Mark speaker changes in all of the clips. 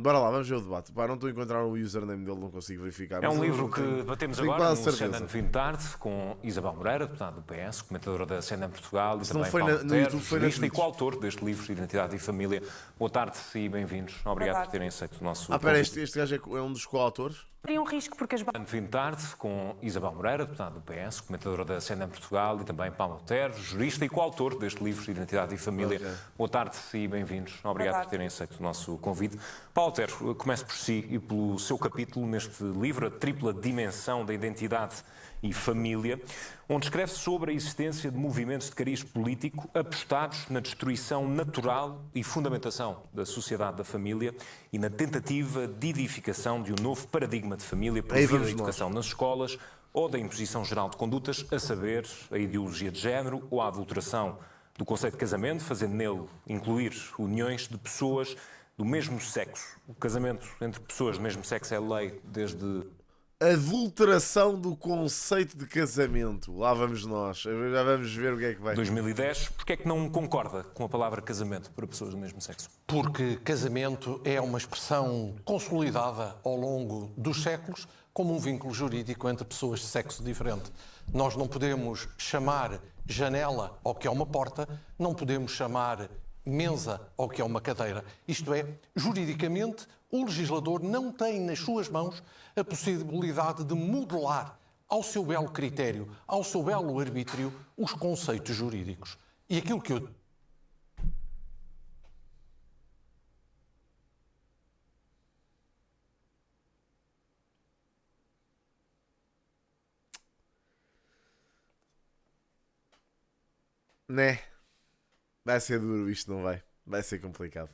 Speaker 1: Bora lá, vamos ver o debate. Pá, não estou a encontrar o username dele, não consigo verificar.
Speaker 2: É
Speaker 1: mas
Speaker 2: um
Speaker 1: eu
Speaker 2: livro que
Speaker 1: tenho-
Speaker 2: debatemos
Speaker 1: tenho
Speaker 2: agora
Speaker 1: quase
Speaker 2: no
Speaker 1: certeza.
Speaker 2: CNN Fim de Tarde, com Isabel Moreira, deputada do PS, comentadora da CNN Portugal, e
Speaker 1: Se não
Speaker 2: também
Speaker 1: foi
Speaker 2: Paulo
Speaker 1: no
Speaker 2: Terres,
Speaker 1: YouTube, foi na
Speaker 2: jurista e
Speaker 1: Twitch.
Speaker 2: coautor deste livro, Identidade e Família. Boa tarde e bem-vindos. Obrigado por terem aceito o nosso
Speaker 1: Espera,
Speaker 2: convite.
Speaker 1: este gajo é um dos coautores?
Speaker 3: Teria um risco porque as
Speaker 2: No fim de tarde, com Isabel Moreira, deputada do PS, comentadora da CNN Portugal, e também Paulo Terres, jurista e coautor deste livro, Identidade e Família.
Speaker 1: Ok.
Speaker 2: Boa tarde e bem-vindos. Obrigado por terem aceito o nosso convite. Paulo Terres, comece por si e pelo seu capítulo neste livro, A Tripla Dimensão da Identidade e Família, onde escreve sobre a existência de movimentos de cariz político apostados na destruição natural e fundamentação da sociedade da família e na tentativa de edificação de um novo paradigma de família por
Speaker 1: Aí
Speaker 2: via da
Speaker 1: vamos nós.
Speaker 2: educação nas escolas ou da imposição geral de condutas, a saber, a ideologia de género ou a adulteração do conceito de casamento, fazendo nele incluir uniões de pessoas do mesmo sexo. O casamento entre pessoas do mesmo sexo é lei desde
Speaker 1: Adulteração do conceito de casamento. Lá vamos nós. Já vamos ver o que é que vai.
Speaker 2: 2010. Porquê é que não concorda com a palavra casamento para pessoas do mesmo sexo?
Speaker 4: Porque casamento é uma expressão consolidada ao longo dos séculos como um vínculo jurídico entre pessoas de sexo diferente. Nós não podemos chamar janela ao que é uma porta, não podemos chamar mesa ao que é uma cadeira. Isto é, juridicamente, o legislador não tem nas suas mãos a possibilidade de modelar ao seu belo critério, ao seu belo arbítrio, os conceitos jurídicos. E aquilo que eu
Speaker 1: Né? Vai ser duro isto, não vai? Vai ser complicado.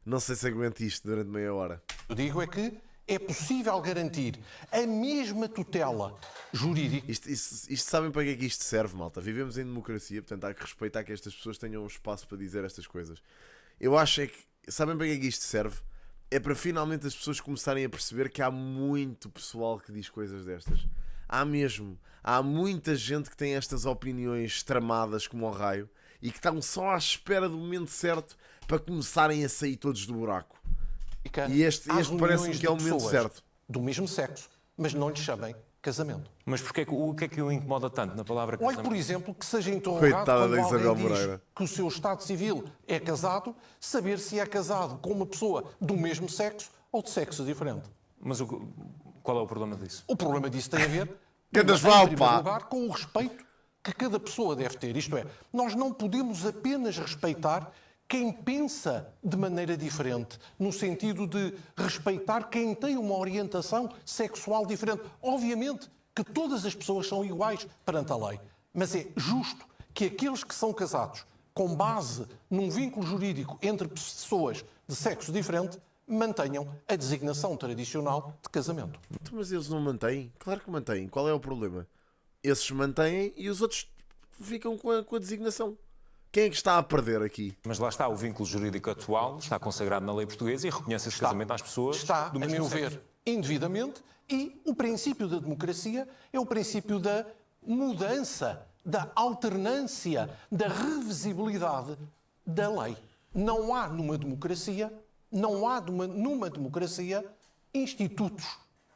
Speaker 1: Não sei se aguento isto durante meia hora.
Speaker 4: digo é que é possível garantir a mesma tutela jurídica.
Speaker 1: Isto sabem para que é que isto serve, malta? Vivemos em democracia, portanto há que respeitar que estas pessoas tenham um espaço para dizer estas coisas. Eu acho é que... Sabem para que é que isto serve? É para finalmente as pessoas começarem a perceber que há muito pessoal que diz coisas destas. Há mesmo. Há muita gente que tem estas opiniões tramadas como ao raio e que estão só à espera do momento certo para começarem a sair todos do buraco. E este
Speaker 4: Às
Speaker 1: parece-me
Speaker 4: uniões
Speaker 1: que é o
Speaker 4: de
Speaker 1: momento
Speaker 4: pessoas
Speaker 1: certo.
Speaker 4: do mesmo sexo, mas não lhe chamem casamento.
Speaker 2: Mas o que é que o incomoda tanto na palavra
Speaker 4: Olhe,
Speaker 2: casamento?
Speaker 4: por exemplo, que seja interrogado
Speaker 1: Coitada
Speaker 4: quando
Speaker 1: da Isabel
Speaker 4: alguém diz
Speaker 1: Moreira.
Speaker 4: que o seu estado civil é casado, saber se é casado com uma pessoa do mesmo sexo ou de sexo diferente.
Speaker 2: Mas qual é o problema disso?
Speaker 4: O problema disso tem a ver,
Speaker 1: Que andas
Speaker 4: em
Speaker 1: mal,
Speaker 4: primeiro
Speaker 1: pá.
Speaker 4: lugar, com o respeito que cada pessoa deve ter. Isto é, nós não podemos apenas respeitar quem pensa de maneira diferente, no sentido de respeitar quem tem uma orientação sexual diferente. Obviamente que todas as pessoas são iguais perante a lei, mas é justo que aqueles que são casados com base num vínculo jurídico entre pessoas de sexo diferente mantenham a designação tradicional de casamento.
Speaker 1: Então, mas eles não mantêm? Claro que mantêm. Qual é o problema? Esses mantêm e os outros ficam com a designação. Quem é que está a perder aqui?
Speaker 2: Mas lá está, o vínculo jurídico atual está consagrado na lei portuguesa e reconhece esse casamento às pessoas
Speaker 4: Está,
Speaker 2: do
Speaker 4: a
Speaker 2: mesmo
Speaker 4: meu
Speaker 2: sexo.
Speaker 4: ver, indevidamente, e o princípio da democracia é o princípio da mudança, da alternância, da revisibilidade da lei. Não há numa democracia, numa democracia institutos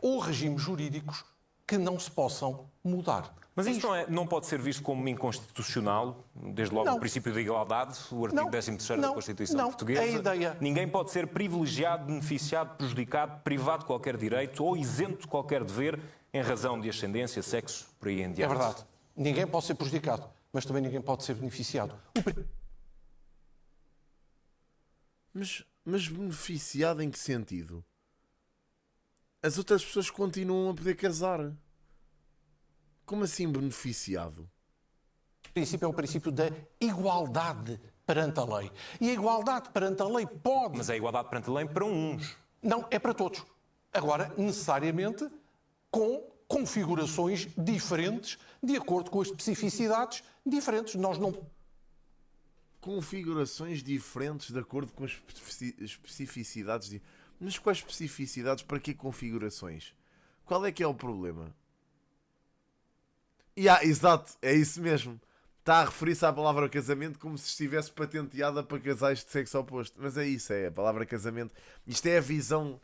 Speaker 4: ou regimes jurídicos que não se possam mudar.
Speaker 2: Mas isto não pode ser visto como inconstitucional, desde logo
Speaker 4: Não.
Speaker 2: o princípio da igualdade, o artigo
Speaker 4: Não.
Speaker 2: 13º da
Speaker 4: Não.
Speaker 2: Constituição
Speaker 4: Não.
Speaker 2: Portuguesa.
Speaker 4: A ideia-
Speaker 2: Ninguém pode ser privilegiado, beneficiado, prejudicado, privado de qualquer direito ou isento de qualquer dever em razão de ascendência, sexo, por aí em
Speaker 4: É
Speaker 2: diante.
Speaker 4: verdade. Ninguém pode ser prejudicado, mas também ninguém pode ser beneficiado.
Speaker 1: Mas beneficiado em que sentido? As outras pessoas continuam a poder casar. Como assim beneficiado?
Speaker 4: O princípio é o princípio da igualdade perante a lei. E a igualdade perante a lei pode...
Speaker 2: Mas é igualdade perante a lei para uns.
Speaker 4: Não, é para todos. Agora, necessariamente, com configurações diferentes, de acordo com as especificidades diferentes. Nós não...
Speaker 1: Configurações diferentes de acordo com as especificidades. Mas quais especificidades? Para que configurações? Qual é que é o problema? Exato, é isso mesmo. está a referir-se à palavra casamento como se estivesse patenteada para casais de sexo oposto. Mas é isso, é a palavra casamento. Isto é a visão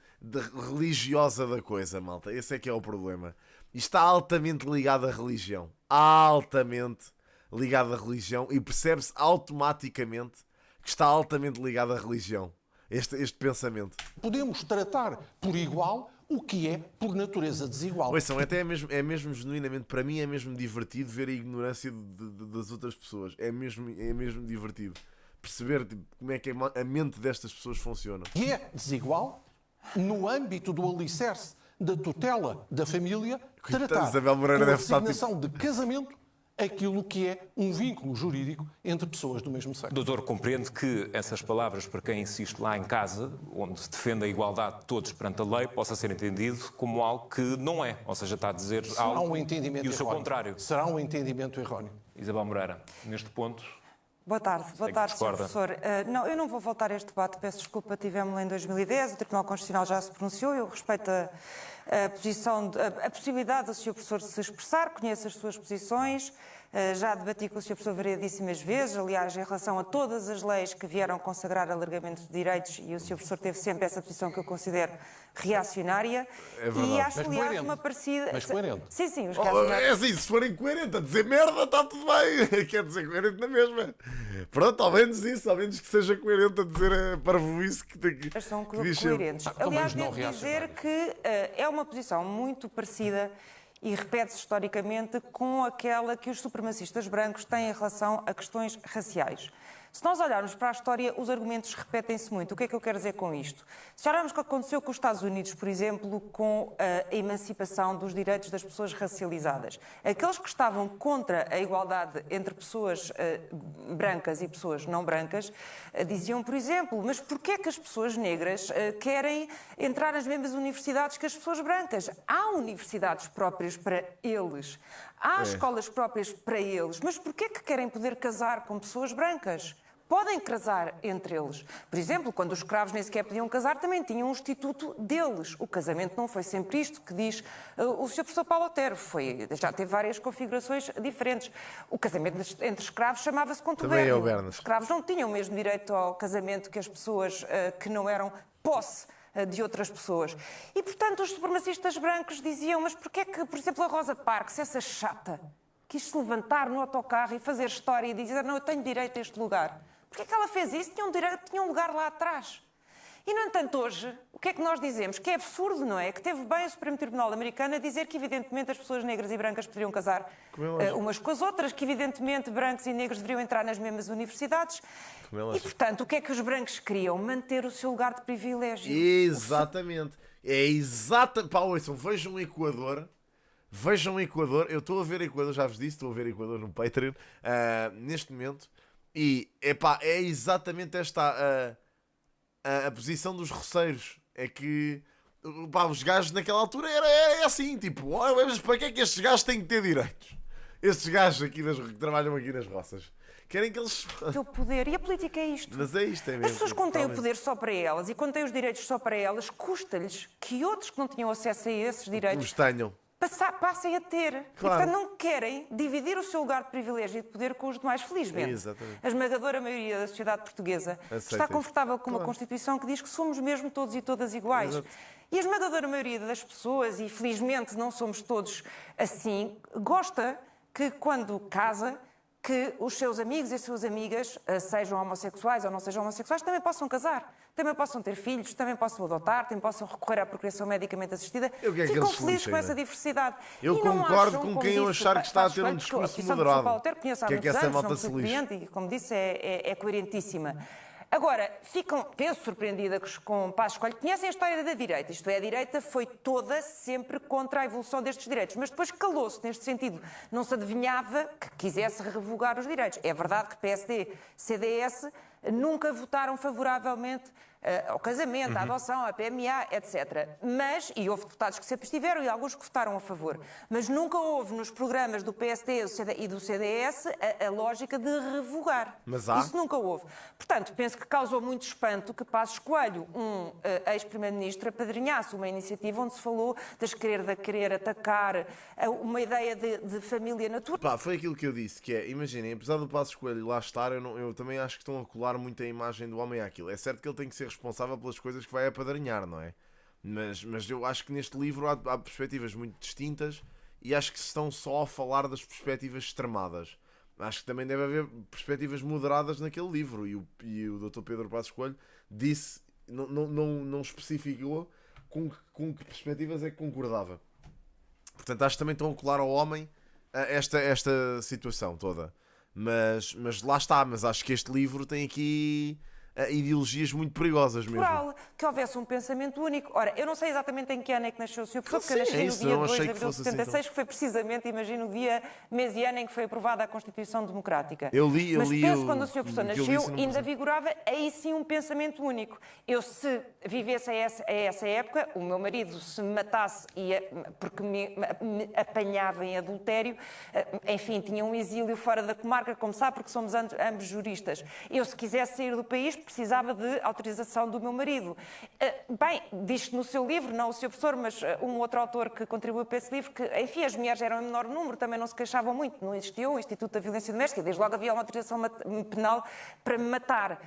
Speaker 1: religiosa da coisa, malta. Esse é que é o problema. Isto está altamente ligado à religião. Altamente ligado à religião. E percebe-se automaticamente que está altamente ligado à religião. Este pensamento.
Speaker 4: Podemos tratar por igual o que é, por natureza, desigual.
Speaker 1: Ouçam, até é mesmo genuinamente, para mim é mesmo divertido ver a ignorância das outras pessoas. É mesmo divertido perceber tipo, como é que a mente destas pessoas funciona.
Speaker 4: E é desigual no âmbito do alicerce da tutela da família, tratar
Speaker 1: Isabel Moreira
Speaker 4: com a
Speaker 1: deve estar,
Speaker 4: designação de casamento aquilo que é um vínculo jurídico entre pessoas do mesmo sexo.
Speaker 2: Doutor, compreende que essas palavras, para quem insiste lá em casa, onde se defende a igualdade de todos perante a lei, possa ser entendido como algo que não é. Ou seja, está a dizer algo e o seu contrário.
Speaker 4: Será um entendimento erróneo.
Speaker 2: Isabel Moreira, neste ponto...
Speaker 3: Boa tarde, Sr. Professor. Não, eu não vou voltar a este debate, peço desculpa, tivemos-lo em 2010, o Tribunal Constitucional já se pronunciou, eu respeito a possibilidade do Sr. Professor se expressar, conheço as suas posições, já debati com o Sr. Professor variedíssimas vezes, aliás, em relação a todas as leis que vieram consagrar alargamento de direitos, e o Sr. Professor teve sempre essa posição que eu considero reacionária.
Speaker 1: É verdade.
Speaker 3: E acho,
Speaker 4: Mas
Speaker 3: aliás,
Speaker 4: coerente.
Speaker 3: uma parecida...
Speaker 4: Mas coerente.
Speaker 3: Sim, os
Speaker 1: Oh,
Speaker 3: casos...
Speaker 1: é assim, se forem coerentes a dizer merda, está tudo bem. Quer dizer, coerente na mesma. Pronto, ao menos isso, ao menos que seja coerente a dizer a parvoíce que tem que.
Speaker 3: Mas são
Speaker 1: diz sempre.
Speaker 3: coerentes.
Speaker 4: Então,
Speaker 3: Aliás,
Speaker 4: mas não
Speaker 3: devo dizer
Speaker 4: reacionários.
Speaker 3: que é uma posição muito parecida e repete-se historicamente com aquela que os supremacistas brancos têm em relação a questões raciais. Se nós olharmos para a história, os argumentos repetem-se muito. O que é que eu quero dizer com isto? Se olharmos o que aconteceu com os Estados Unidos, por exemplo, com a emancipação dos direitos das pessoas racializadas, aqueles que estavam contra a igualdade entre pessoas brancas e pessoas não brancas diziam, por exemplo, mas porquê é que as pessoas negras querem entrar nas mesmas universidades que as pessoas brancas? Há universidades próprias para eles, há escolas próprias para eles, mas porquê é que querem poder casar com pessoas brancas? Podem casar entre eles. Por exemplo, quando os escravos nem sequer podiam casar, também tinham um instituto deles. O casamento não foi sempre isto que diz o Sr. Professor Paulo Otero. Já teve várias configurações diferentes. O casamento entre escravos chamava-se
Speaker 1: Também é o
Speaker 3: contuberno.
Speaker 1: Bernas.
Speaker 3: Os escravos não tinham o mesmo direito ao casamento que as pessoas que não eram posse de outras pessoas. E, portanto, os supremacistas brancos diziam, mas porquê é que, por exemplo, a Rosa Parks, essa chata, quis se levantar no autocarro e fazer história e dizer, não, eu tenho direito a este lugar? Porquê é que ela fez isso? Tinha um lugar lá atrás. E, no entanto, hoje, o que é que nós dizemos? Que é absurdo, não é? Que teve bem o Supremo Tribunal americano a dizer que, evidentemente, as pessoas negras e brancas poderiam casar umas com as outras, que, evidentemente, brancos e negros deveriam entrar nas mesmas universidades. E, portanto, o que é que os brancos queriam? Manter o seu lugar de privilégio.
Speaker 1: Exatamente. É exata. Pá, ouçam, vejam o Equador. Vejam o Equador. Eu estou a ver Equador, já vos disse, estou a ver Equador no Patreon neste momento. E epá, é exatamente esta a posição dos roceiros. É que pá, os gajos naquela altura é assim, tipo, mas para que é que estes gajos têm que ter direitos? Estes gajos aqui que trabalham aqui nas roças. Querem que eles...
Speaker 3: O poder. E a política é isto.
Speaker 1: Mas é isto, é mesmo.
Speaker 3: As pessoas, quando têm o poder só para elas e quando têm os direitos só para elas, custa-lhes que outros que não tinham acesso a esses direitos
Speaker 1: Os tenham.
Speaker 3: passem a ter.
Speaker 1: Claro.
Speaker 3: E, portanto, não querem dividir o seu lugar de privilégio e de poder com os demais. Felizmente,
Speaker 1: Exatamente.
Speaker 3: a esmagadora maioria da sociedade portuguesa
Speaker 1: Aceita
Speaker 3: está
Speaker 1: isso.
Speaker 3: confortável com uma Constituição que diz que somos mesmo todos e todas iguais.
Speaker 1: Exato.
Speaker 3: E a esmagadora maioria das pessoas, e felizmente não somos todos assim, gosta que quando casa, que os seus amigos e as suas amigas, sejam homossexuais ou não sejam homossexuais, também possam casar, também possam ter filhos, também possam adotar, também possam recorrer à procriação medicamente assistida.
Speaker 1: Eu quero que
Speaker 3: Ficam
Speaker 1: eles
Speaker 3: felizes
Speaker 1: lixem,
Speaker 3: com essa
Speaker 1: né?
Speaker 3: diversidade.
Speaker 1: Eu
Speaker 3: E não
Speaker 1: concordo
Speaker 3: acham,
Speaker 1: com
Speaker 3: como
Speaker 1: quem eu
Speaker 3: disse,
Speaker 1: achar que está a ter um
Speaker 3: Passos Coelho,
Speaker 1: discurso
Speaker 3: porque a
Speaker 1: moderado.
Speaker 3: Paulo Otero conheço há
Speaker 1: Que é que
Speaker 3: muitos
Speaker 1: essa
Speaker 3: anos, não
Speaker 1: malta
Speaker 3: me
Speaker 1: se lixe.
Speaker 3: surpreende e, como disse, é coerentíssima. Agora, penso surpreendida com Passos Coelho. Conhecem a história da direita, isto é, a direita foi toda sempre contra a evolução destes direitos, mas depois calou-se neste sentido. Não se adivinhava que quisesse revogar os direitos. É verdade que PSD, CDS nunca votaram favoravelmente ao casamento, à adoção, à PMA, etc. Mas, e houve deputados que se abstiveram e alguns que votaram a favor, mas nunca houve nos programas do PSD e do CDS a lógica de revogar.
Speaker 1: Mas há?
Speaker 3: Isso nunca houve. Portanto, penso que causou muito espanto que Passos Coelho, um ex-primeiro-ministro, apadrinhasse uma iniciativa onde se falou de querer atacar uma ideia de família natural.
Speaker 1: Pá, foi aquilo que eu disse, que é, imaginem, apesar do Passos Coelho lá estar, eu também acho que estão a colar muito a imagem do homem àquilo. É certo que ele tem que ser responsável pelas coisas que vai apadrinhar, não é? Mas eu acho que neste livro há perspectivas muito distintas e acho que estão só a falar das perspectivas extremadas. Acho que também deve haver perspectivas moderadas naquele livro e o Dr. Pedro Passos Coelho disse, não especificou com que perspectivas é que concordava. Portanto, acho que também estão a colar ao homem esta situação toda. Mas lá está, mas acho que este livro tem aqui ideologias muito perigosas mesmo.
Speaker 3: Que houvesse um pensamento único. Ora, eu não sei exatamente em que ano é que nasceu o Sr. Professor, porque eu nasci
Speaker 1: isso,
Speaker 3: no dia
Speaker 1: não
Speaker 3: 2 de
Speaker 1: achei que
Speaker 3: abril de
Speaker 1: fosse assim
Speaker 3: 76, que foi precisamente, imagino, o dia, mês e ano em que foi aprovada a Constituição Democrática.
Speaker 1: Mas
Speaker 3: penso que quando o Sr. Professor nasceu, ainda
Speaker 1: passei.
Speaker 3: vigorava aí sim um pensamento único. Eu, se vivesse a essa época, o meu marido se me matasse porque me apanhava em adultério, enfim, tinha um exílio fora da comarca, como sabe, porque somos ambos juristas. Eu, se quisesse sair do país, precisava de autorização do meu marido. Bem, diz no seu livro, não o Sr. Professor, mas um outro autor que contribuiu para esse livro, que, enfim, as mulheres eram em menor número, também não se queixavam muito, não existia o Instituto da Violência Doméstica, desde logo havia uma autorização penal para me matar.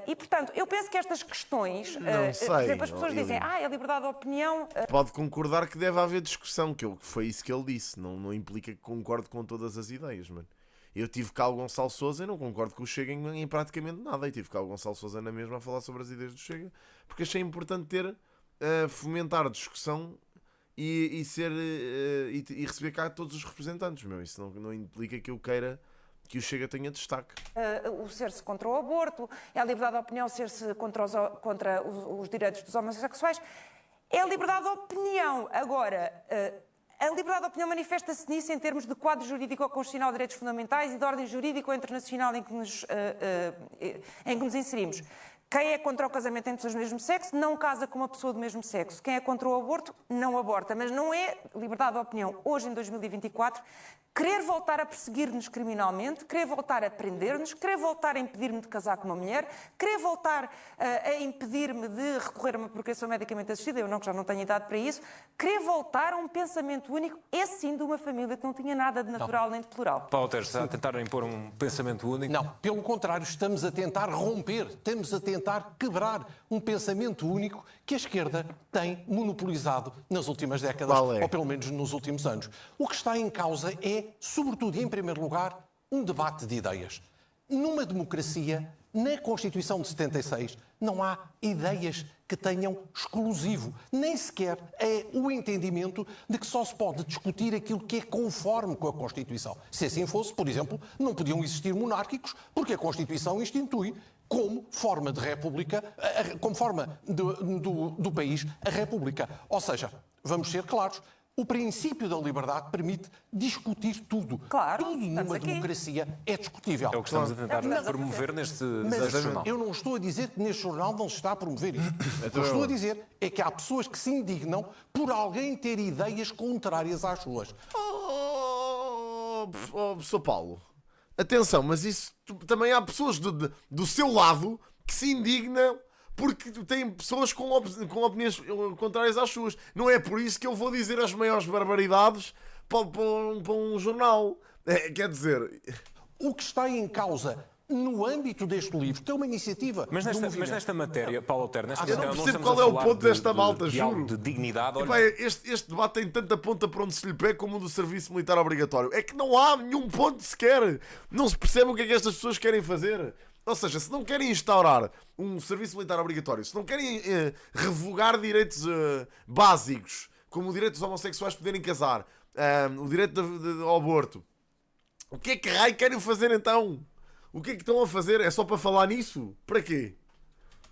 Speaker 3: E, portanto, eu penso que estas questões,
Speaker 1: Não sei,
Speaker 3: por exemplo, as pessoas dizem,
Speaker 1: Elia.
Speaker 3: a liberdade de opinião...
Speaker 1: Pode concordar que deve haver discussão, que foi isso que ele disse. Não implica que concordo com todas as ideias, mano. Eu tive cá o Gonçalo Sousa e não concordo com o Chega em praticamente nada. E tive cá o Gonçalo Sousa na mesma a falar sobre as ideias do Chega, porque achei importante fomentar discussão e receber cá todos os representantes, meu. Isso não implica que eu queira que o Chega tenha destaque.
Speaker 3: O ser-se contra o aborto, é a liberdade de opinião ser-se contra os direitos dos homossexuais. É a liberdade de opinião. Agora... A liberdade de opinião manifesta-se nisso em termos de quadro jurídico-constitucional de direitos fundamentais e de ordem jurídico-internacional em que nos inserimos. Quem é contra o casamento entre pessoas do mesmo sexo não casa com uma pessoa do mesmo sexo. Quem é contra o aborto não aborta. Mas não é liberdade de opinião, hoje em 2024, querer voltar a perseguir-nos criminalmente, querer voltar a prender-nos, querer voltar a impedir-me de casar com uma mulher, querer voltar a impedir-me de recorrer a uma procriação medicamente assistida, eu já não tenho idade para isso, querer voltar a um pensamento único, esse sim de uma família que não tinha nada de natural nem de plural.
Speaker 2: Paulo Teres, está a tentar impor um pensamento único?
Speaker 4: Não, pelo contrário, estamos a tentar romper, estamos a tentar quebrar um pensamento único que a esquerda tem monopolizado nas últimas décadas, ou pelo menos nos últimos anos. O que está em causa é, sobretudo e em primeiro lugar, um debate de ideias. Numa democracia, na Constituição de 76, não há ideias que tenham exclusivo. Nem sequer é o entendimento de que só se pode discutir aquilo que é conforme com a Constituição. Se assim fosse, por exemplo, não podiam existir monárquicos, porque a Constituição institui como forma de república, como forma do país, a república. Ou seja, vamos ser claros, o princípio da liberdade permite discutir tudo.
Speaker 3: Claro,
Speaker 4: tudo numa democracia é discutível.
Speaker 2: É o que estamos a tentar promover neste jornal.
Speaker 4: Eu não estou a dizer que neste jornal não se está a promover isso. O que eu estou a dizer é que há pessoas que se indignam por alguém ter ideias contrárias às suas.
Speaker 1: Sr. Paulo, atenção, mas isso também há pessoas do seu lado que se indignam porque tem pessoas com opiniões contrárias às suas. Não é por isso que eu vou dizer as maiores barbaridades para um jornal. Quer dizer...
Speaker 4: O que está em causa no âmbito deste livro, que é uma iniciativa...
Speaker 2: Mas nesta matéria, Paulo Teres, nesta
Speaker 1: Eu
Speaker 2: matéria
Speaker 1: não
Speaker 2: não
Speaker 1: percebo
Speaker 2: estamos
Speaker 1: qual é
Speaker 2: a
Speaker 1: o
Speaker 2: falar
Speaker 1: ponto desta malta,
Speaker 2: de algo
Speaker 1: juro.
Speaker 2: de dignidade.
Speaker 1: Epá, este debate tem tanta ponta para onde se lhe pega como o do serviço militar obrigatório. É que não há nenhum ponto sequer. Não se percebe o que é que estas pessoas querem fazer. Ou seja, se não querem instaurar um serviço militar obrigatório, se não querem revogar direitos básicos, como o direito dos homossexuais poderem casar, o direito ao aborto, o que é que raio querem fazer então? O que é que estão a fazer? É só para falar nisso? Para quê?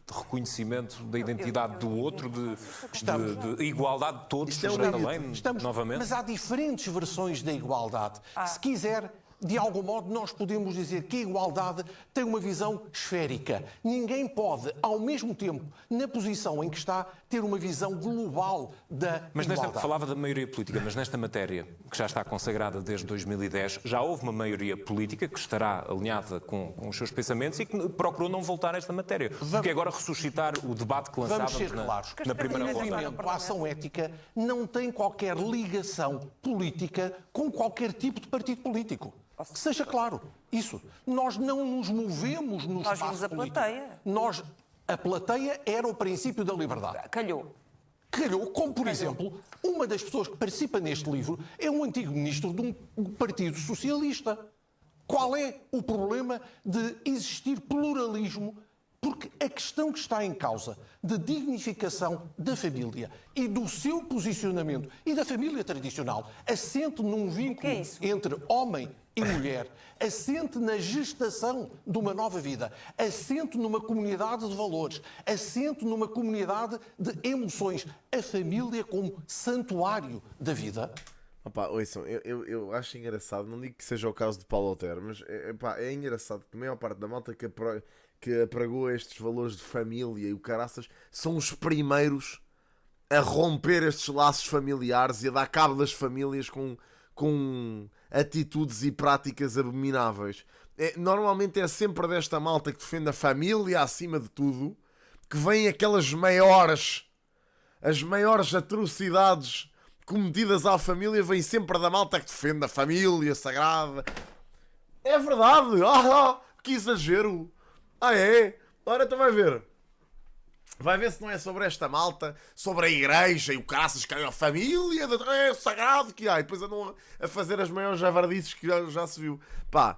Speaker 2: De reconhecimento da identidade do outro, de igualdade de todos,
Speaker 1: Isto é
Speaker 2: perante a lei, novamente.
Speaker 4: Mas há diferentes versões da igualdade. Se quiser, de algum modo, nós podemos dizer que a igualdade tem uma visão esférica. Ninguém pode, ao mesmo tempo, na posição em que está, ter uma visão global da
Speaker 2: Mas
Speaker 4: igualdade.
Speaker 2: falava da maioria política, mas nesta matéria, que já está consagrada desde 2010, já houve uma maioria política que estará alinhada com os seus pensamentos e que procurou não voltar a esta matéria. Porque agora ressuscitar o debate que lançávamos
Speaker 4: Vamos ser claros.
Speaker 2: na primeira
Speaker 4: O
Speaker 2: volta.
Speaker 4: movimento, a ação ética, não tem qualquer ligação política com qualquer tipo de partido político. Que seja claro, isso. Nós não nos movemos no
Speaker 3: Nós
Speaker 4: espaço
Speaker 3: vimos a
Speaker 4: político.
Speaker 3: plateia.
Speaker 4: A plateia era o princípio da liberdade.
Speaker 3: Calhou.
Speaker 4: Calhou, como por exemplo, uma das pessoas que participa neste livro é um antigo ministro de um partido socialista. Qual é o problema de existir pluralismo? Porque a questão que está em causa de dignificação da família e do seu posicionamento e da família tradicional assente num vínculo entre homem e mulher, assente na gestação de uma nova vida, assente numa comunidade de valores, assente numa comunidade de emoções, a família como santuário da vida.
Speaker 1: Opa, ouçam, eu acho engraçado, não digo que seja o caso de Paulo Otero, mas é engraçado que a maior parte da malta que apregou estes valores de família e o caraças são os primeiros a romper estes laços familiares e a dar cabo das famílias com atitudes e práticas abomináveis. Normalmente é sempre desta malta que defende a família acima de tudo que vêm aquelas as maiores atrocidades cometidas à família, vêm sempre da malta que defende a família sagrada. É verdade! Que exagero! É? Ora, então vai ver. Vai ver se não é sobre esta malta, sobre a igreja e o caraças que é a família, é sagrado que há. E depois andam a fazer as maiores javardices que já se viu. Pá,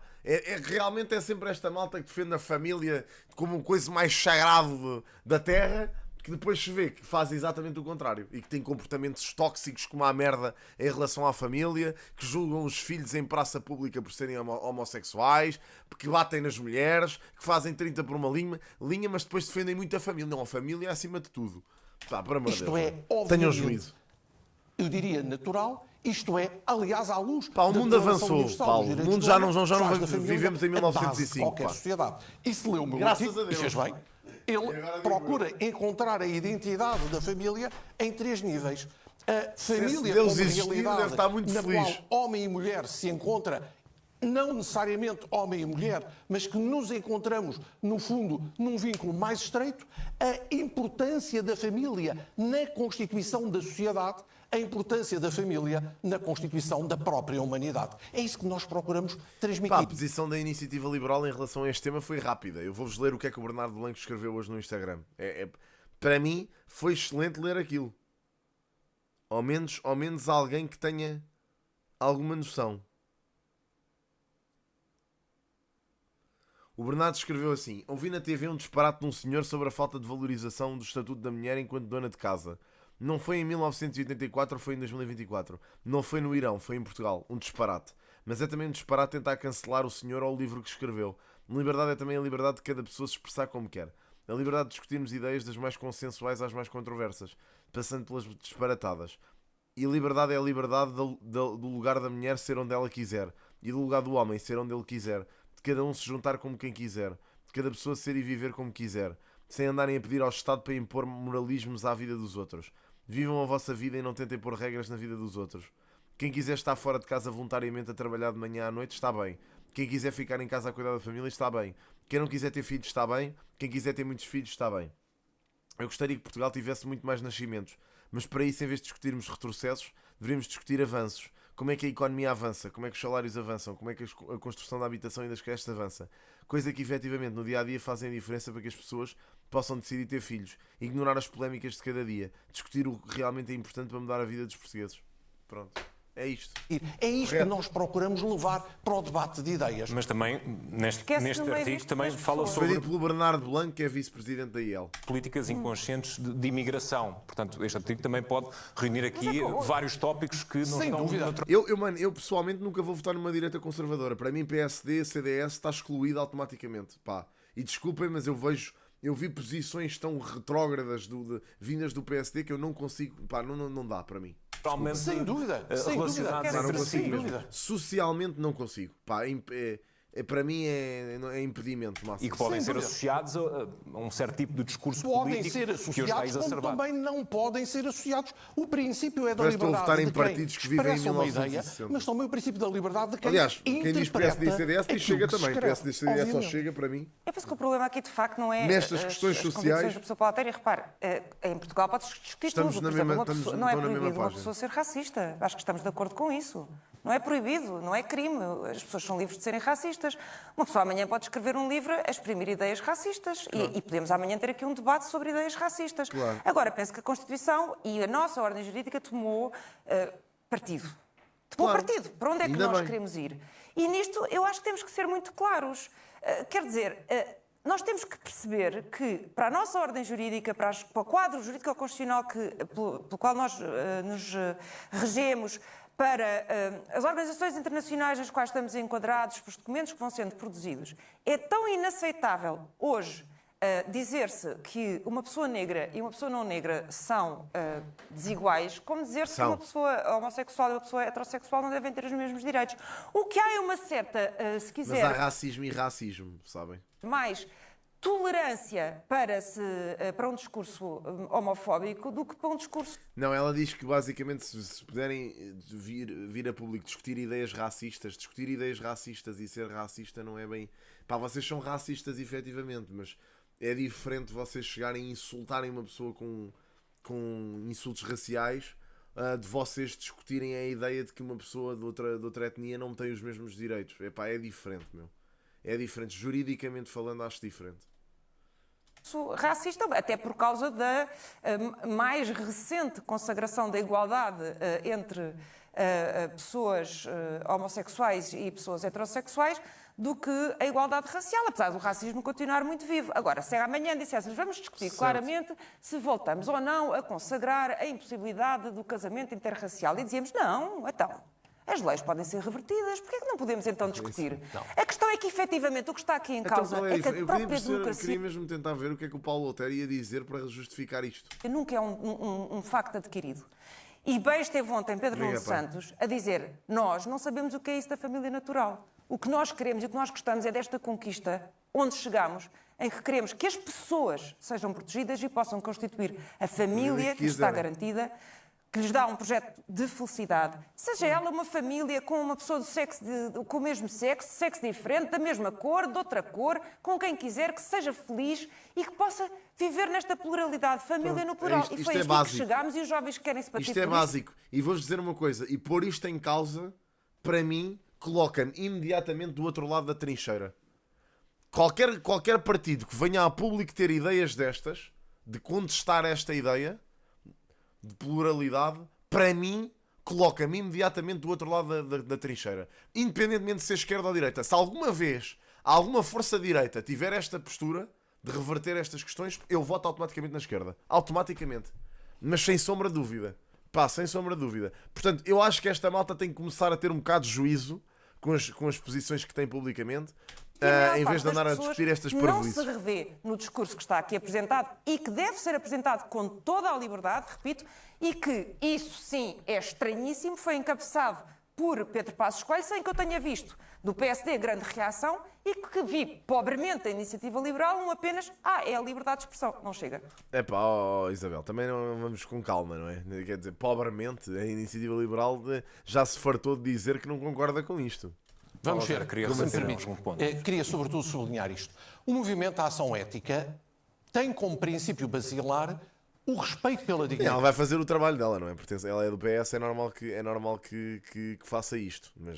Speaker 1: realmente é sempre esta malta que defende a família como coisa mais sagrada da terra, que depois se vê que faz exatamente o contrário e que tem comportamentos tóxicos como a merda em relação à família, que julgam os filhos em praça pública por serem homossexuais, que batem nas mulheres, que fazem 30 por uma linha, mas depois defendem muito a família. Não, a família é acima de tudo. Pá, por amor de
Speaker 4: Isto
Speaker 1: Deus,
Speaker 4: é,
Speaker 1: tenham
Speaker 4: obviamente,
Speaker 1: juízo.
Speaker 4: Eu diria natural, isto é, aliás, à luz.
Speaker 1: Pá, o
Speaker 4: da
Speaker 1: mundo
Speaker 4: Declaração
Speaker 1: avançou,
Speaker 4: Universal
Speaker 1: Paulo.
Speaker 4: dos
Speaker 1: O
Speaker 4: Direitos
Speaker 1: mundo
Speaker 4: do
Speaker 1: já
Speaker 4: Homem,
Speaker 1: não
Speaker 4: faz da família
Speaker 1: vivemos em
Speaker 4: a base de
Speaker 1: 1905.
Speaker 4: qualquer
Speaker 1: Pá.
Speaker 4: sociedade. E se leu o meu
Speaker 1: Graças
Speaker 4: artigo,
Speaker 1: a Deus.
Speaker 4: e fez bem, ele procura encontrar a identidade da família em 3 níveis. A família
Speaker 1: Deus
Speaker 4: como
Speaker 1: existir,
Speaker 4: realidade
Speaker 1: deve estar muito
Speaker 4: na
Speaker 1: feliz.
Speaker 4: qual homem e mulher se encontra, não necessariamente homem e mulher, mas que nos encontramos, no fundo, num vínculo mais estreito, a importância da família na constituição da sociedade, a importância da família na constituição da própria humanidade. É isso que nós procuramos transmitir.
Speaker 1: Pá, a posição da Iniciativa Liberal em relação a este tema foi rápida. Eu vou-vos ler o que é que o Bernardo Blanco escreveu hoje no Instagram. Para mim, foi excelente ler aquilo. Ao menos alguém que tenha alguma noção. O Bernardo escreveu assim: ouvi na TV um disparate de um senhor sobre a falta de valorização do estatuto da mulher enquanto dona de casa. Não foi em 1984 ou foi em 2024. Não foi no Irão, foi em Portugal. Um disparate. Mas é também um disparate tentar cancelar o senhor ou o livro que escreveu. Liberdade é também a liberdade de cada pessoa se expressar como quer. A liberdade de discutirmos ideias das mais consensuais às mais controversas, passando pelas disparatadas. E liberdade é a liberdade do lugar da mulher ser onde ela quiser. E do lugar do homem ser onde ele quiser. De cada um se juntar como quem quiser. De cada pessoa ser e viver como quiser. Sem andarem a pedir ao Estado para impor moralismos à vida dos outros. Vivam a vossa vida e não tentem pôr regras na vida dos outros. Quem quiser estar fora de casa voluntariamente a trabalhar de manhã à noite, está bem. Quem quiser ficar em casa a cuidar da família, está bem. Quem não quiser ter filhos, está bem. Quem quiser ter muitos filhos, está bem. Eu gostaria que Portugal tivesse muito mais nascimentos. Mas para isso, em vez de discutirmos retrocessos, deveríamos discutir avanços. Como é que a economia avança? Como é que os salários avançam? Como é que a construção da habitação e das creches avança? Coisa que efetivamente no dia-a-dia fazem a diferença para que as pessoas possam decidir ter filhos. Ignorar as polémicas de cada dia. Discutir o que realmente é importante para mudar a vida dos portugueses. Pronto. É isto.
Speaker 4: É isto que nós procuramos levar para o debate de ideias.
Speaker 2: Mas também, neste
Speaker 3: no meio
Speaker 2: artigo,
Speaker 3: disto
Speaker 2: também
Speaker 3: das
Speaker 2: fala
Speaker 3: pessoas.
Speaker 1: Foi
Speaker 2: sobre
Speaker 1: dito pelo Bernardo Blanco, que é vice-presidente da IEL.
Speaker 2: políticas inconscientes de imigração. Portanto, este artigo também pode reunir aqui
Speaker 3: acabou.
Speaker 2: vários tópicos que não
Speaker 4: Sem
Speaker 2: estão
Speaker 4: dúvida.
Speaker 1: Eu pessoalmente nunca vou votar numa direita conservadora. Para mim, PSD, CDS está excluído automaticamente. Pá. E desculpem, mas eu vi posições tão retrógradas vindas do PSD que eu não consigo. Pá, não dá para mim.
Speaker 2: Provavelmente
Speaker 4: Sem dúvida.
Speaker 2: relacionados
Speaker 1: Não
Speaker 2: entre si.
Speaker 1: consigo mesmo. Socialmente não consigo. Pá, para mim é impedimento máximo.
Speaker 2: E que podem
Speaker 4: Sem
Speaker 2: ser
Speaker 4: dúvida.
Speaker 2: associados a um certo tipo de discurso
Speaker 4: Podem
Speaker 2: político
Speaker 4: ser
Speaker 2: que hoje está
Speaker 4: associados, como
Speaker 2: exacerbado.
Speaker 4: também não podem ser associados. O princípio é da
Speaker 1: Parece que estou a
Speaker 4: liberdade
Speaker 1: votar em
Speaker 4: de quem
Speaker 1: partidos que vivem em
Speaker 4: expressa uma ideia,
Speaker 1: 1960.
Speaker 4: mas também o princípio da liberdade de quem
Speaker 1: Aliás, quem diz
Speaker 4: interpreta
Speaker 1: PSD e CDS diz
Speaker 4: aquilo
Speaker 1: Chega
Speaker 4: que se
Speaker 1: também.
Speaker 4: escreve.
Speaker 1: PSD e CDS só
Speaker 4: Obviamente.
Speaker 1: Chega para mim.
Speaker 3: Eu penso que o problema aqui, de facto, não é
Speaker 1: Nestas questões
Speaker 3: as
Speaker 1: sociais-
Speaker 3: convicções da pessoa pela altéria. Repare, em Portugal pode-se discutir
Speaker 1: Estamos
Speaker 3: tudo.
Speaker 1: na
Speaker 3: Por exemplo,
Speaker 1: mesma-
Speaker 3: uma pessoa-
Speaker 1: estamos-
Speaker 3: não é
Speaker 1: estão na mesma
Speaker 3: proibido uma
Speaker 1: página.
Speaker 3: pessoa ser racista. Acho que estamos de acordo com isso. Não é proibido, não é crime. As pessoas são livres de serem racistas. Uma pessoa amanhã pode escrever um livro a exprimir ideias racistas. E podemos amanhã ter aqui um debate sobre ideias racistas.
Speaker 1: Claro.
Speaker 3: Agora, penso que a Constituição e a nossa ordem jurídica tomou partido. Tomou
Speaker 1: Claro.
Speaker 3: partido. Para onde é que
Speaker 1: Ainda
Speaker 3: nós
Speaker 1: bem.
Speaker 3: queremos ir? E nisto eu acho que temos que ser muito claros. Quer dizer, nós temos que perceber que para a nossa ordem jurídica, para o quadro jurídico constitucional pelo qual nós nos regemos, para as organizações internacionais nas quais estamos enquadrados, para os documentos que vão sendo produzidos, é tão inaceitável hoje dizer-se que uma pessoa negra e uma pessoa não negra são desiguais, como dizer-se que uma pessoa homossexual e uma pessoa heterossexual não devem ter os mesmos direitos. O que há é uma certa, se
Speaker 1: Mas
Speaker 3: quiser,
Speaker 1: há racismo e racismo, sabem?
Speaker 3: mais tolerância para um discurso homofóbico do que para um discurso.
Speaker 1: Não, ela diz que basicamente se puderem vir a público discutir ideias racistas e ser racista não é bem... Pá, vocês são racistas efetivamente, mas é diferente vocês chegarem e insultarem uma pessoa com insultos raciais de vocês discutirem a ideia de que uma pessoa de outra etnia não tem os mesmos direitos. Epá, é diferente, meu. É diferente. Juridicamente falando, acho diferente.
Speaker 3: Racista, até por causa da mais recente consagração da igualdade entre pessoas homossexuais e pessoas heterossexuais do que a igualdade racial, apesar do racismo continuar muito vivo. Agora, se amanhã dissessemos, vamos discutir claramente se voltamos ou não a consagrar a impossibilidade do casamento interracial, e dizíamos, não, então... As leis podem ser revertidas, porquê é que não podemos então discutir?
Speaker 4: Não.
Speaker 3: A questão é que, efetivamente, o que está aqui em causa
Speaker 1: Então,
Speaker 3: é que a
Speaker 1: eu
Speaker 3: própria
Speaker 1: queria
Speaker 3: democracia
Speaker 1: mesmo tentar ver o que é que o Paulo Otero ia dizer para justificar isto.
Speaker 3: nunca é um facto adquirido. E bem esteve ontem Pedro
Speaker 1: Diga,
Speaker 3: Nuno
Speaker 1: pá.
Speaker 3: Santos a dizer, nós não sabemos o que é isso da família natural. O que nós queremos e o que nós gostamos é desta conquista onde chegamos, em que queremos que as pessoas sejam protegidas e possam constituir a família que lhes está garantida, que lhes dá um projeto de felicidade, seja ela uma família com uma pessoa com o mesmo sexo diferente, da mesma cor, de outra cor, com quem quiser, que seja feliz e que possa viver nesta pluralidade, família no plural.
Speaker 1: Isto
Speaker 3: E foi
Speaker 1: é
Speaker 3: isto que
Speaker 1: básico.
Speaker 3: chegámos e os jovens querem se bater
Speaker 1: Isto é
Speaker 3: por
Speaker 1: básico. E vou-vos dizer uma coisa. E pôr isto em causa, para mim, coloca-me imediatamente do outro lado da trincheira. Qualquer partido que venha a público ter ideias destas, de contestar esta ideia de pluralidade, para mim, coloca-me imediatamente do outro lado da trincheira. Independentemente de ser esquerda ou direita. Se alguma vez alguma força-direita tiver esta postura de reverter estas questões, eu voto automaticamente na esquerda. Automaticamente. Mas sem sombra de dúvida. Pá, sem sombra de dúvida. Portanto, eu acho que esta malta tem que começar a ter um bocado de juízo com as posições que tem publicamente, em vez de andar a discutir estas parvoíces.
Speaker 3: Não se revê no discurso que está aqui apresentado e que deve ser apresentado com toda a liberdade, repito, e que isso sim é estranhíssimo, foi encabeçado por Pedro Passos Coelho, sem que eu tenha visto do PSD grande reação e que vi pobremente a Iniciativa Liberal apenas, é a liberdade de expressão. Não chega.
Speaker 1: Epá, Isabel, também não vamos com calma, não é? Quer dizer, pobremente, a Iniciativa Liberal já se fartou de dizer que não concorda com isto.
Speaker 4: Vamos ver,
Speaker 2: queria
Speaker 4: se me
Speaker 2: referir
Speaker 4: permite.
Speaker 2: algum ponto.
Speaker 4: Queria sobretudo sublinhar isto. O movimento à ação ética tem como princípio basilar o respeito pela
Speaker 1: Ela
Speaker 4: dignidade.
Speaker 1: vai fazer o trabalho dela, não é? Ela é do PS, é normal que faça isto. Mas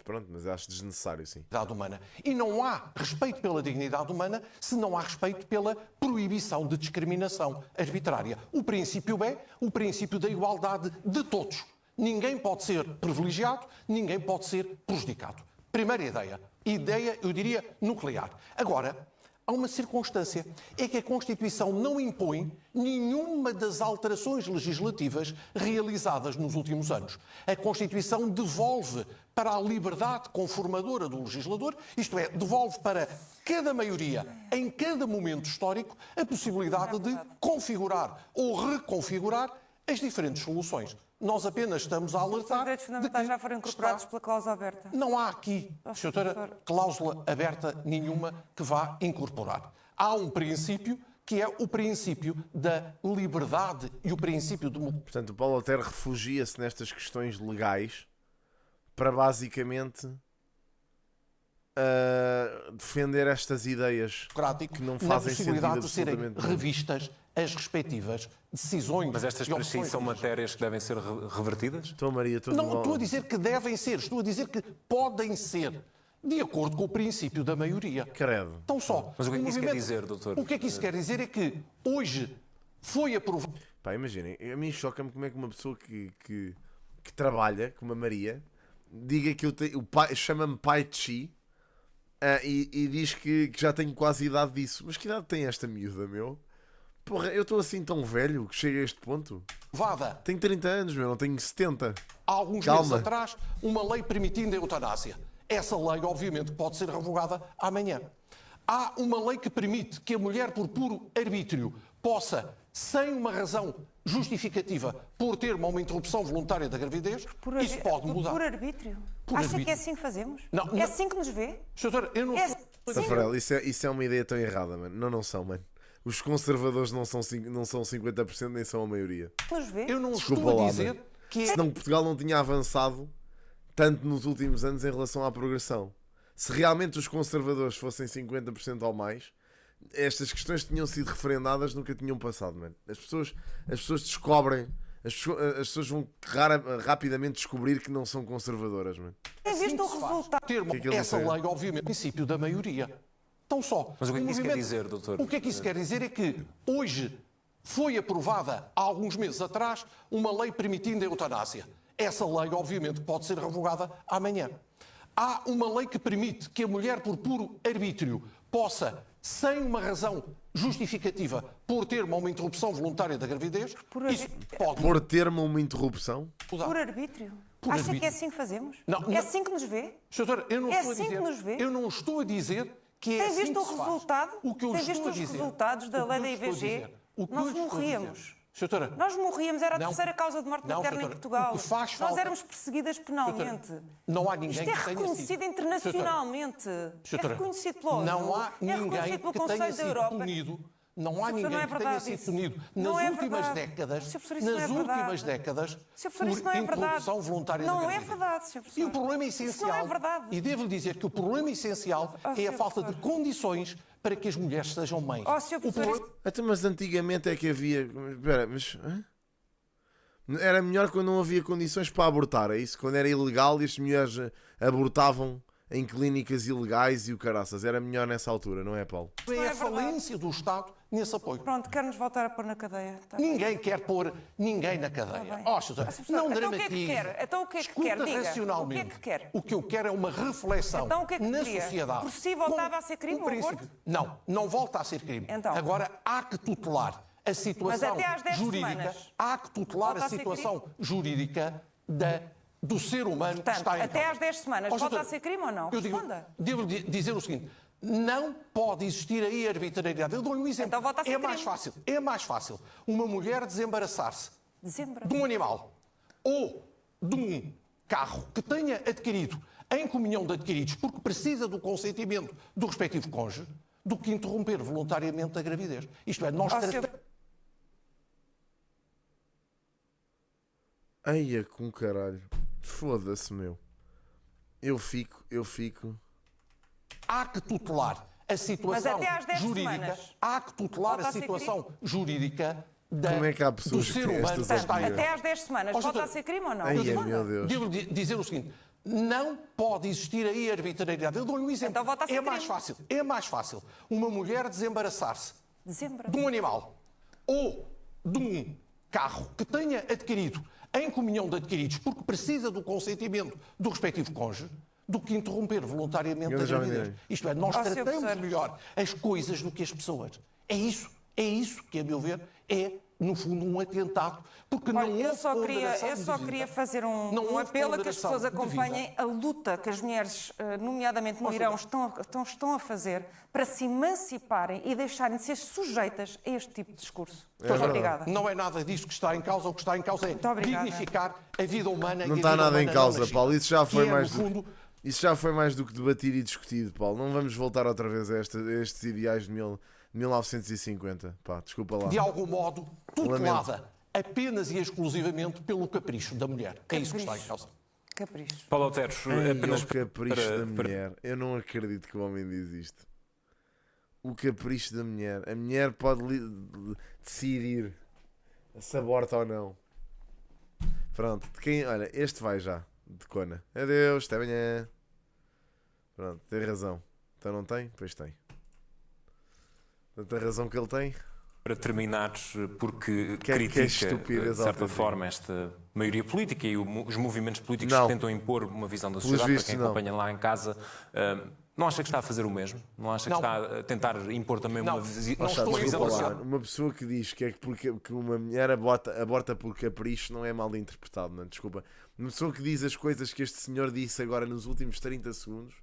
Speaker 1: pronto, mas acho desnecessário, sim.
Speaker 4: Humana. E não há respeito pela dignidade humana se não há respeito pela proibição de discriminação arbitrária. O princípio é o princípio da igualdade de todos. Ninguém pode ser privilegiado, ninguém pode ser prejudicado. Primeira ideia, eu diria, nuclear. Agora, há uma circunstância, é que a Constituição não impõe nenhuma das alterações legislativas realizadas nos últimos anos. A Constituição devolve para a liberdade conformadora do legislador, isto é, devolve para cada maioria, em cada momento histórico, a possibilidade de configurar ou reconfigurar as diferentes soluções. Nós apenas estamos a
Speaker 3: Os
Speaker 4: alertar
Speaker 3: direitos
Speaker 4: de
Speaker 3: fundamentais
Speaker 4: que
Speaker 3: já foram incorporados pela cláusula aberta.
Speaker 4: não há aqui, senhora, cláusula aberta nenhuma que vá incorporar. Há um princípio que é o princípio da liberdade e o princípio do
Speaker 1: Portanto, o Paulo Otero refugia-se nestas questões legais para basicamente defender estas ideias
Speaker 4: democrático
Speaker 1: que não
Speaker 4: na
Speaker 1: fazem
Speaker 4: possibilidade
Speaker 1: sentido
Speaker 4: de serem
Speaker 1: absolutamente.
Speaker 4: revistas as respectivas decisões.
Speaker 2: Mas estas
Speaker 4: e
Speaker 2: para si
Speaker 4: opções
Speaker 2: são
Speaker 4: políticas.
Speaker 2: matérias que devem ser revertidas?
Speaker 1: Estou, Maria, estou de
Speaker 4: Não
Speaker 1: volta.
Speaker 4: estou a dizer que devem ser, estou a dizer que podem ser, de acordo com o princípio da maioria.
Speaker 1: Credo.
Speaker 4: Então só.
Speaker 2: Mas o que é que isso quer
Speaker 4: movimento-
Speaker 2: dizer, doutor?
Speaker 4: O que é que isso quer dizer é que hoje foi aprovado.
Speaker 1: Pá, imaginem, a mim choca-me como é que uma pessoa que trabalha, como a Maria, diga que o pai chama-me pai de Chi e diz que já tenho quase idade disso. Mas que idade tem esta miúda, meu? Porra, eu estou assim tão velho que chega a este ponto. Tenho 30 anos, meu, não tenho 70.
Speaker 4: Há alguns
Speaker 1: Calma.
Speaker 4: meses atrás, uma lei permitindo a eutanásia. Essa lei, obviamente, pode ser revogada amanhã. Há uma lei que permite que a mulher, por puro arbítrio, possa, sem uma razão justificativa, por ter uma interrupção voluntária da gravidez, isso pode mudar.
Speaker 3: Por arbítrio.
Speaker 4: Por
Speaker 3: Acha
Speaker 4: arbítrio.
Speaker 3: que é assim que fazemos?
Speaker 4: Não,
Speaker 3: É
Speaker 4: não.
Speaker 3: assim que nos vê?
Speaker 4: Doutora, eu não
Speaker 3: É
Speaker 4: estou...
Speaker 3: assim
Speaker 1: Tafarel, isso é uma ideia tão errada, mano. Não são, mano. Os conservadores não são 50% nem são a maioria.
Speaker 3: que nos vê?
Speaker 4: Eu não
Speaker 1: Desculpa
Speaker 4: estou a
Speaker 1: lá,
Speaker 4: dizer
Speaker 1: mano.
Speaker 4: que é...
Speaker 1: Senão Portugal não tinha avançado tanto nos últimos anos em relação à progressão. Se realmente os conservadores fossem 50% ou mais, estas questões tinham sido referendadas, nunca tinham passado, mano. As pessoas descobrem, as pessoas vão rapidamente descobrir que não são conservadoras, mano.
Speaker 3: Tem visto o resultado?
Speaker 4: ter
Speaker 1: que é que ele
Speaker 4: essa
Speaker 1: disse?
Speaker 4: lei, obviamente, o princípio da maioria. Então só.
Speaker 2: Mas o que é que isso quer
Speaker 4: movimento-
Speaker 2: dizer, doutor?
Speaker 4: O que é que isso quer dizer é que hoje foi aprovada, há alguns meses atrás, uma lei permitindo a eutanásia. Essa lei, obviamente, pode ser revogada amanhã. Há uma lei que permite que a mulher, por puro arbítrio, possa, sem uma razão justificativa, por ter uma interrupção voluntária da gravidez, isso pode
Speaker 1: Por termo uma interrupção,
Speaker 4: mudar.
Speaker 3: Por arbítrio.
Speaker 4: Por
Speaker 3: Acha
Speaker 4: arbítrio.
Speaker 3: que é assim que fazemos?
Speaker 4: Não,
Speaker 3: É
Speaker 4: não.
Speaker 3: assim que nos vê?
Speaker 4: Doutora, eu não
Speaker 3: É
Speaker 4: estou
Speaker 3: assim
Speaker 4: a dizer,
Speaker 3: que nos vê?
Speaker 4: eu não estou a dizer que é
Speaker 3: Tem
Speaker 4: assim
Speaker 3: visto
Speaker 4: que
Speaker 3: o
Speaker 4: se faz.
Speaker 3: resultado?
Speaker 4: O que eu
Speaker 3: Tem
Speaker 4: estou
Speaker 3: visto
Speaker 4: a
Speaker 3: os
Speaker 4: dizer,
Speaker 3: resultados da
Speaker 4: o que
Speaker 3: lei
Speaker 4: eu
Speaker 3: da
Speaker 4: estou a
Speaker 3: IVG?
Speaker 4: dizer, o que
Speaker 3: Nós
Speaker 4: eu estou a
Speaker 3: morríamos.
Speaker 4: dizer. Doutora,
Speaker 3: Nós morríamos, era a
Speaker 4: Não.
Speaker 3: terceira causa de morte
Speaker 4: Não,
Speaker 3: materna em
Speaker 4: doutora,
Speaker 3: Portugal.
Speaker 4: o que faz
Speaker 3: Nós
Speaker 4: falta-
Speaker 3: éramos perseguidas penalmente.
Speaker 4: não há ninguém
Speaker 3: Isto é
Speaker 4: que tenha
Speaker 3: reconhecido
Speaker 4: sido.
Speaker 3: internacionalmente. É
Speaker 4: Doutora,
Speaker 3: reconhecido pela ONU.
Speaker 4: não há
Speaker 3: É
Speaker 4: ninguém
Speaker 3: reconhecido pelo
Speaker 4: que
Speaker 3: Conselho
Speaker 4: tenha
Speaker 3: da
Speaker 4: sido
Speaker 3: Europa.
Speaker 4: punido. Não há
Speaker 3: Sr. Professor,
Speaker 4: ninguém
Speaker 3: não é
Speaker 4: que tenha
Speaker 3: verdade
Speaker 4: sido
Speaker 3: isso.
Speaker 4: punido
Speaker 3: Não
Speaker 4: nas
Speaker 3: é
Speaker 4: últimas
Speaker 3: verdade.
Speaker 4: décadas,
Speaker 3: Sr. Professor, isso não é
Speaker 4: nas
Speaker 3: verdade.
Speaker 4: últimas décadas,
Speaker 3: Sr. Professor, isso não é verdade.
Speaker 4: interrupção voluntária da
Speaker 3: Não é
Speaker 4: gravidez.
Speaker 3: verdade, Sr. Professor.
Speaker 4: E o problema
Speaker 3: Isso
Speaker 4: essencial,
Speaker 3: não é verdade.
Speaker 4: e devo dizer que o problema essencial é a
Speaker 3: Sr.
Speaker 4: falta de
Speaker 3: Professor.
Speaker 4: condições para que as mulheres sejam mães.
Speaker 3: Oh, Sr.
Speaker 4: O
Speaker 3: Professor,
Speaker 4: problema-
Speaker 1: até mas antigamente é que havia. Espera, mas. Era melhor quando não havia condições para abortar, é isso? Quando era ilegal e as mulheres abortavam em clínicas ilegais e o caraças. Era melhor nessa altura, não é, Paulo?
Speaker 3: não
Speaker 4: é
Speaker 3: é
Speaker 4: a
Speaker 3: verdade.
Speaker 4: falência do Estado nesse apoio.
Speaker 3: Pronto, quer-nos voltar a pôr na cadeia. Tá.
Speaker 4: Ninguém quer pôr ninguém na cadeia.
Speaker 3: bem.
Speaker 4: Oh, Sousa,
Speaker 3: Professor,
Speaker 4: não
Speaker 3: então o que é que
Speaker 4: dramatize.
Speaker 3: quer? Então o que é que
Speaker 4: Escuta
Speaker 3: quer? Diga.
Speaker 4: racionalmente.
Speaker 3: O que é que quer?
Speaker 4: O que eu quero é uma reflexão
Speaker 3: Então o que é que
Speaker 4: na
Speaker 3: queria?
Speaker 4: sociedade.
Speaker 3: Por si voltava
Speaker 4: Com
Speaker 3: a ser crime
Speaker 4: o
Speaker 3: o
Speaker 4: princípio-
Speaker 3: aborto?
Speaker 4: Não volta a ser crime.
Speaker 3: Então?
Speaker 4: Agora há que tutelar a situação
Speaker 3: até às 10
Speaker 4: jurídica.
Speaker 3: semanas.
Speaker 4: Há que tutelar
Speaker 3: Volta
Speaker 4: a
Speaker 3: a ser
Speaker 4: situação jurídica do ser humano que
Speaker 3: Portanto,
Speaker 4: está em
Speaker 3: até
Speaker 4: causa.
Speaker 3: às 10 semanas,
Speaker 4: Ó,
Speaker 3: volta
Speaker 4: doutora,
Speaker 3: a ser crime ou não?
Speaker 4: eu digo-
Speaker 3: Responda.
Speaker 4: devo dizer o seguinte: não pode existir aí arbitrariedade. Eu dou-lhe um exemplo.
Speaker 3: Então volta a ser
Speaker 4: é mais
Speaker 3: crime.
Speaker 4: fácil. É mais fácil uma mulher desembaraçar-se
Speaker 3: Dezembro.
Speaker 4: de um animal ou de um carro que tenha adquirido em comunhão de adquiridos porque precisa do consentimento do respectivo cônjuge do que interromper voluntariamente a gravidez. Isto é, nós
Speaker 3: Ó,
Speaker 4: tratamos...
Speaker 3: senhor-
Speaker 1: Eia, com caralho. Foda-se, meu. Eu fico.
Speaker 4: Há que tutelar a situação
Speaker 3: até às 10
Speaker 4: jurídica.
Speaker 3: semanas.
Speaker 4: Há que tutelar
Speaker 3: Volta
Speaker 4: a
Speaker 3: a ser
Speaker 4: situação jurídica
Speaker 1: Como é que há
Speaker 4: do
Speaker 1: pessoas que
Speaker 4: ser
Speaker 1: têm
Speaker 4: humano
Speaker 1: estas
Speaker 4: que está em
Speaker 1: opiniões?
Speaker 3: Até às 10 semanas,
Speaker 4: Ó,
Speaker 3: volta
Speaker 4: doutor,
Speaker 3: a ser crime ou não?
Speaker 1: Ai,
Speaker 3: Responda.
Speaker 1: meu Deus.
Speaker 4: Devo dizer o seguinte: não pode existir aí arbitrariedade. Eu dou-lhe um exemplo.
Speaker 3: Então volta a ser
Speaker 4: é mais
Speaker 3: crime.
Speaker 4: fácil. É mais fácil uma mulher desembaraçar-se
Speaker 3: Dezembro.
Speaker 4: de um animal ou de um carro que tenha adquirido em comunhão de adquiridos porque precisa do consentimento do respectivo cônjuge do que interromper voluntariamente
Speaker 1: Eu
Speaker 4: a
Speaker 1: já me
Speaker 4: gravidez.
Speaker 1: direi.
Speaker 4: Isto é, nós
Speaker 3: Ó, Sr.
Speaker 4: tratamos
Speaker 3: Professor.
Speaker 4: melhor as coisas do que as pessoas. É isso que, a meu ver, é no fundo, um atentado, porque
Speaker 3: Olha,
Speaker 4: não
Speaker 3: eu só
Speaker 4: houve
Speaker 3: queria,
Speaker 4: ponderação
Speaker 3: queria fazer
Speaker 4: Não
Speaker 3: um
Speaker 4: houve
Speaker 3: apelo a que as
Speaker 4: ponderação
Speaker 3: pessoas acompanhem
Speaker 4: devida.
Speaker 3: a luta que as mulheres, nomeadamente no Irão, estão a fazer para se emanciparem e deixarem de ser sujeitas a este tipo de discurso. Muito
Speaker 1: verdade.
Speaker 3: obrigada.
Speaker 4: Não é nada disso que está em causa. O que está em causa é
Speaker 3: Muito obrigada.
Speaker 4: dignificar a vida humana.
Speaker 1: Não
Speaker 4: e a
Speaker 1: está
Speaker 4: vida
Speaker 1: nada em
Speaker 4: humana
Speaker 1: causa,
Speaker 4: não
Speaker 1: Paulo. Isso já
Speaker 4: que
Speaker 1: foi
Speaker 4: é,
Speaker 1: mais
Speaker 4: no fundo,
Speaker 1: Isso já foi mais do que debatido e discutido, Paulo. Não vamos voltar outra vez a estes ideais de 1950. Pá, desculpa lá.
Speaker 4: de algum modo, tutelada apenas e exclusivamente pelo capricho da mulher. É isso que está em causa.
Speaker 3: Capricho.
Speaker 2: Paulo Otero, apenas
Speaker 1: O capricho
Speaker 2: para-
Speaker 1: da mulher. Eu não acredito que o homem diz isto. O capricho da mulher. A mulher pode decidir se aborta ou não. Pronto. Olha, este vai já. De Cona. Adeus, até amanhã. Pronto, tem razão. Então não tem? Pois tem. Tanta razão que ele tem.
Speaker 2: Para terminar, porque
Speaker 1: Que é
Speaker 2: critica,
Speaker 1: estupidez
Speaker 2: de certa
Speaker 1: autêntica.
Speaker 2: forma, esta maioria política e os movimentos políticos
Speaker 1: Não.
Speaker 2: que tentam impor uma visão da
Speaker 1: Pelos
Speaker 2: sociedade, para
Speaker 1: vistos,
Speaker 2: quem
Speaker 1: não.
Speaker 2: acompanha lá em casa, não acha que está a fazer o mesmo? Não acha que
Speaker 4: Não.
Speaker 2: está a tentar impor também
Speaker 4: Não.
Speaker 2: uma visão
Speaker 4: Não estou a
Speaker 2: visão
Speaker 4: impor
Speaker 2: da
Speaker 4: lá.
Speaker 2: sociedade?
Speaker 1: Uma pessoa que diz que é que uma mulher aborta por capricho não é mal interpretado, não, desculpa. Uma pessoa que diz as coisas que este senhor disse agora nos últimos 30 segundos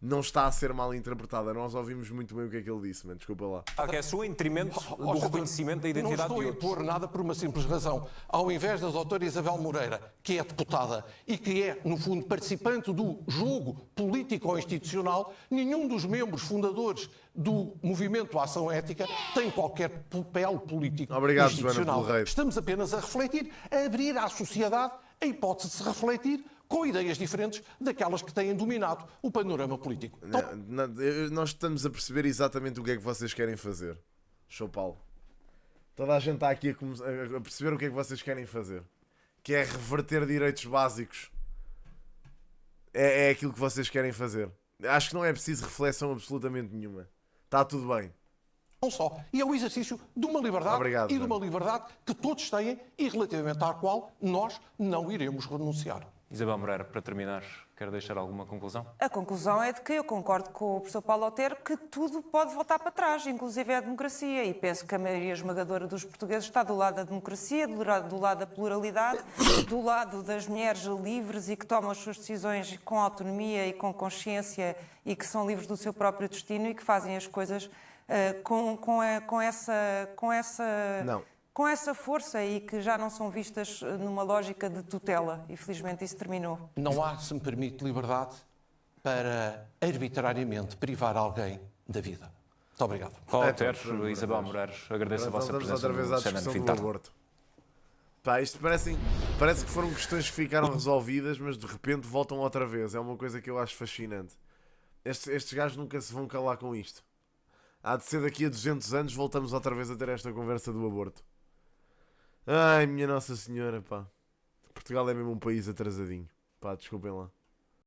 Speaker 1: não está a ser mal interpretada. Nós ouvimos muito bem o que é que ele disse, mano. Desculpa lá.
Speaker 2: Que é sua em detrimento do reconhecimento da identidade
Speaker 4: Não
Speaker 2: de
Speaker 4: estou a
Speaker 2: outros.
Speaker 4: impor nada por uma simples razão. Ao invés da doutora Isabel Moreira, que é deputada e que é, no fundo, participante do jogo político-institucional, nenhum dos membros fundadores do movimento Ação Ética tem qualquer papel político
Speaker 1: Obrigado, Joana
Speaker 4: institucional.
Speaker 1: Pelo Rei.
Speaker 4: Estamos apenas a refletir, a abrir à sociedade a hipótese de se refletir com ideias diferentes daquelas que têm dominado o panorama político. Então,
Speaker 1: Nós estamos a perceber exatamente o que é que vocês querem fazer. Show, Paulo. Toda a gente está aqui a perceber o que é que vocês querem fazer. Que é reverter direitos básicos. É aquilo que vocês querem fazer. Acho que não é preciso reflexão absolutamente nenhuma. Está tudo bem.
Speaker 4: não só. E é o exercício de uma liberdade
Speaker 1: Obrigado,
Speaker 4: e de
Speaker 1: Joana.
Speaker 4: uma liberdade que todos têm e relativamente à qual nós não iremos renunciar.
Speaker 2: Isabel Moreira, para terminar, quer deixar alguma conclusão?
Speaker 3: A conclusão é de que eu concordo com o professor Paulo Otero que tudo pode voltar para trás, inclusive a democracia. E penso que a maioria esmagadora dos portugueses está do lado da democracia, do lado da pluralidade, do lado das mulheres livres e que tomam as suas decisões com autonomia e com consciência e que são livres do seu próprio destino e que fazem as coisas com essa força e que já não são vistas numa lógica de tutela. E felizmente isso terminou.
Speaker 4: Não há, se me permite, liberdade para arbitrariamente privar alguém da vida. Muito obrigado.
Speaker 2: Paulo
Speaker 1: É,
Speaker 2: Otero,
Speaker 1: pronto,
Speaker 2: Isabel Moreira, agradeço a vossa
Speaker 1: Voltamos
Speaker 2: presença
Speaker 1: outra vez
Speaker 2: no
Speaker 1: à
Speaker 2: CNN
Speaker 1: discussão
Speaker 2: Fim
Speaker 1: do
Speaker 2: Tarde.
Speaker 1: aborto. Pá, isto parece que foram questões que ficaram resolvidas, mas de repente voltam outra vez. É uma coisa que eu acho fascinante. Estes gajos nunca se vão calar com isto. Há de ser daqui a 200 anos voltamos outra vez a ter esta conversa do aborto. Ai, minha Nossa Senhora, pá. Portugal é mesmo um país atrasadinho. Pá, desculpem lá.